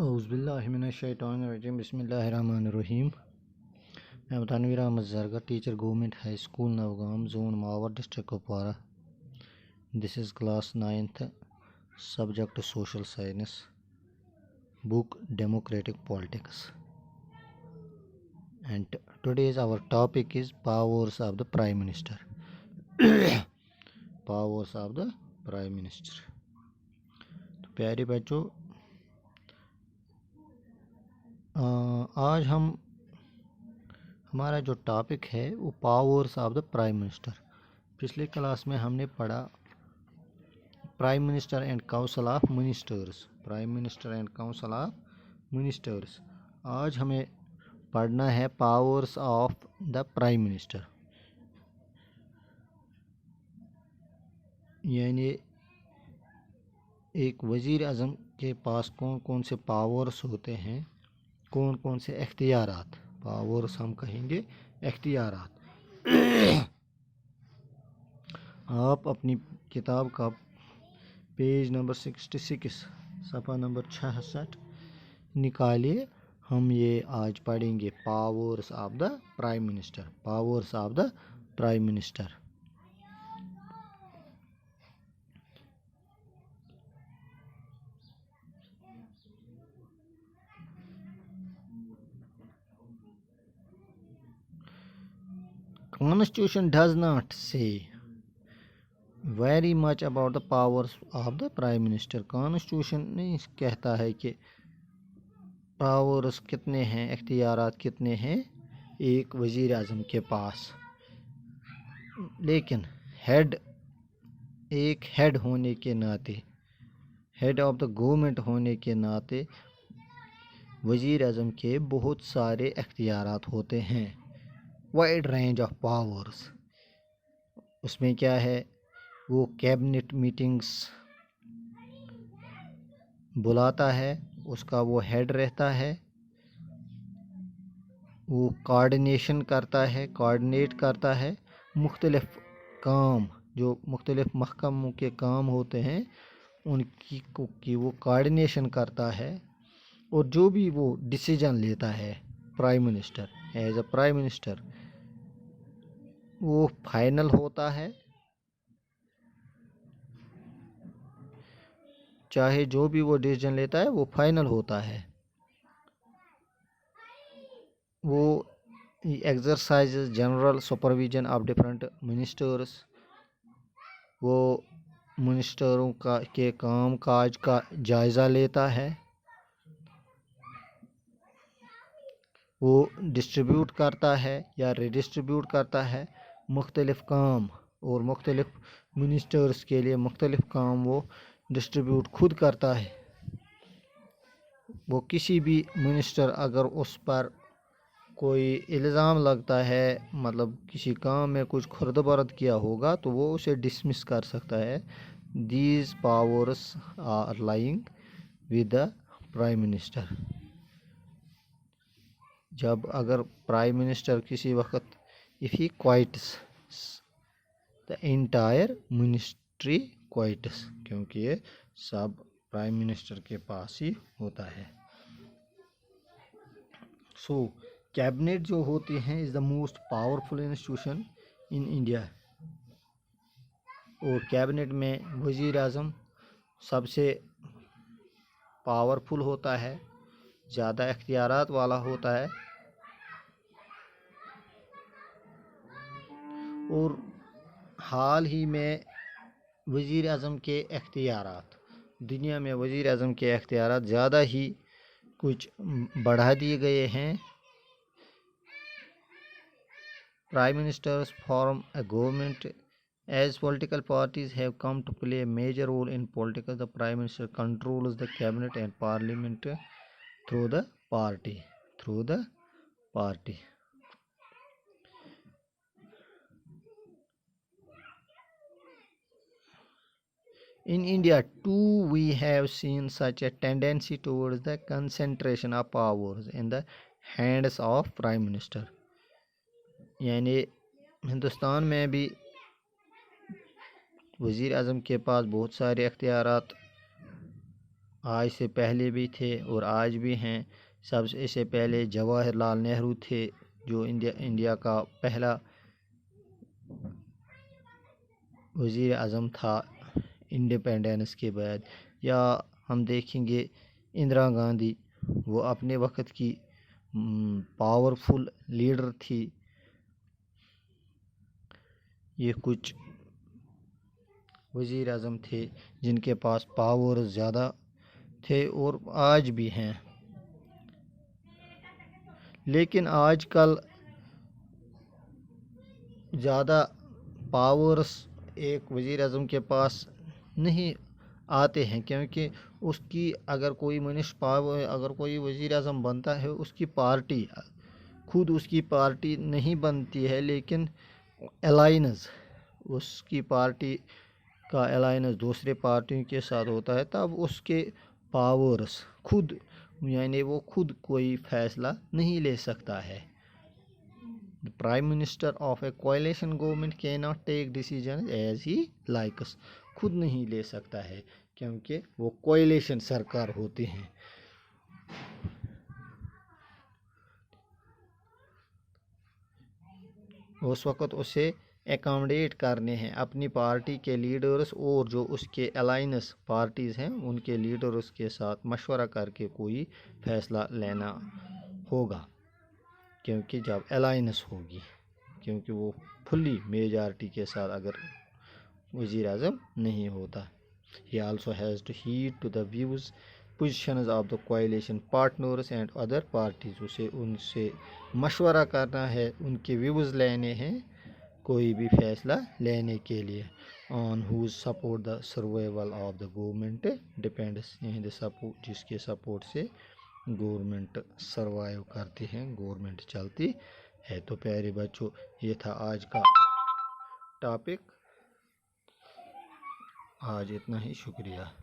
اعوذ باللہ من الشیطان الرجیم بسم اللہ الرحمن الرحیم. میں Tanveer Ahmad Zargar, teacher government high school Nowgam, zone Mawer, district Kupwara. This is class 9th, subject social science, book Democratic Politics. And today's our topic is powers of the Prime Minister. Powers of the Prime Minister. تو پیارے بچوں, آج ہمارا جو topic ہے وہ powers of the prime minister. پچھلے class میں ہم نے پڑھا prime minister and council of ministers. Prime minister and council of ministers. آج ہمیں پڑھنا ہے powers of the prime minister. یعنی ایک وزیر اعظم کے پاس کون کون سے پاورز ہوتے ہیں, کون کون سے اختیارات. پاورز ہم کہیں گے اختیارات. آپ اپنی کتاب کا پیج نمبر 66 صفحہ نمبر 66 نکالیے. ہم یہ آج پڑھیں گے powers of the prime minister. Powers of the prime minister. Constitution does not say very much about the powers of the Prime Minister. Constitution نہیں کہتا ہے کہ پاورز کتنے ہیں, اختیارات کتنے ہیں ایک وزیر اعظم کے پاس. لیکن ایک ہیڈ ہونے کے ناطے, ہیڈ آف دا گورنمنٹ ہونے کے ناطے وزیر اعظم کے بہت سارے اختیارات ہوتے ہیں. Wide range of powers. اس میں کیا ہے, وہ کیبنٹ میٹنگز بلاتا ہے, اس کا وہ ہیڈ رہتا ہے, وہ کوآرڈینیٹ کرتا ہے مختلف کام, جو مختلف محکموں کے کام ہوتے ہیں ان کی وہ کوآرڈینیشن کرتا ہے. اور جو بھی وہ ڈیسیجن لیتا ہے prime minister, as a prime minister, وہ فائنل ہوتا ہے. چاہے جو بھی وہ ڈیسیجن لیتا ہے وہ فائنل ہوتا ہے. وہ exercises general supervision of different ministers. وہ منسٹروں کے کام کاج کا جائزہ لیتا ہے. وہ ڈسٹریبیوٹ کرتا ہے یا ریڈسٹریبیوٹ کرتا ہے مختلف کام, اور مختلف منسٹرز کے لیے مختلف کام وہ ڈسٹریبیوٹ خود کرتا ہے. وہ کسی بھی منسٹر اگر اس پر کوئی الزام لگتا ہے, مطلب کسی کام میں کچھ خرد برد کیا ہوگا, تو وہ اسے ڈسمس کر سکتا ہے. These powers are lying with the prime minister. جب اگر پرائم منسٹر کسی وقت if he quiets the entire ministry quiets, کیونکہ یہ سب پرائم منسٹر کے پاس ہی ہوتا ہے. سو کیبنٹ جو ہوتی ہیں is the most powerful institution in India. اور کیبنٹ میں وزیر اعظم سب سے پاورفل ہوتا ہے, زیادہ اختیارات والا ہوتا ہے. اور حال ہی میں وزیر اعظم کے اختیارات, دنیا میں وزیر اعظم کے اختیارات زیادہ ہی کچھ بڑھا دیے گئے ہیں. Prime Ministers form a government. As political parties have come to play a major role in politics, the Prime Minister controls the cabinet and parliament through the party. In India too, we have seen such a tendency towards the concentration of powers in the hands of Prime Minister. یعنی ہندوستان میں بھی وزیر اعظم کے پاس بہت سارے اختیارات آج سے پہلے بھی تھے اور آج بھی ہیں۔ سب سے پہلے جواہر لال نہرو تھے جو انڈیا کا پہلا وزیر اعظم تھا انڈیپینڈنس کے بعد۔ یا ہم دیکھیں گے اندرا گاندھی، وہ اپنے وقت کی پاورفل لیڈر تھی۔ یہ کچھ وزیر اعظم تھے جن کے پاس پاور زیادہ تھے اور آج بھی ہیں، لیکن آج کل زیادہ پاورز ایک وزیر اعظم کے پاس نہیں آتے ہیں، کیونکہ اس کی اگر کوئی اگر کوئی وزیر اعظم بنتا ہے، اس کی پارٹی خود اس کی پارٹی نہیں بنتی ہے، لیکن الائنس، اس کی پارٹی کا الائنس دوسرے پارٹیوں کے ساتھ ہوتا ہے، تب اس کے پاورز خود، یعنی وہ خود کوئی فیصلہ نہیں لے سکتا ہے۔ The Prime Minister of a coalition government cannot take decisions as he likes. خود نہیں لے سکتا ہے کیونکہ وہ کوئلیشن سرکار ہوتے ہیں۔ اس وقت اسے اکاموڈیٹ کرنے ہیں اپنی پارٹی کے لیڈرز اور جو اس کے الائنس پارٹیز ہیں ان کے لیڈرز کے ساتھ مشورہ کر کے کوئی فیصلہ لینا ہوگا، کیونکہ جب الائنس ہوگی، کیونکہ وہ فلی میجارٹی کے ساتھ اگر وزیر اعظم نہیں ہوتا۔ He also has to heed to the views, positions of the coalition partners and other parties. اسے ان سے مشورہ کرنا ہے، ان کے ویوز لینے ہیں کوئی بھی فیصلہ لینے کے لیے۔ On whose support the survival of the government depends. جس کے سپورٹ سے گورنمنٹ سروائیو کرتی ہے، گورنمنٹ چلتی ہے۔ تو پیارے بچوں، یہ تھا آج کا ٹاپک۔ آج اتنا ہی، شکریہ۔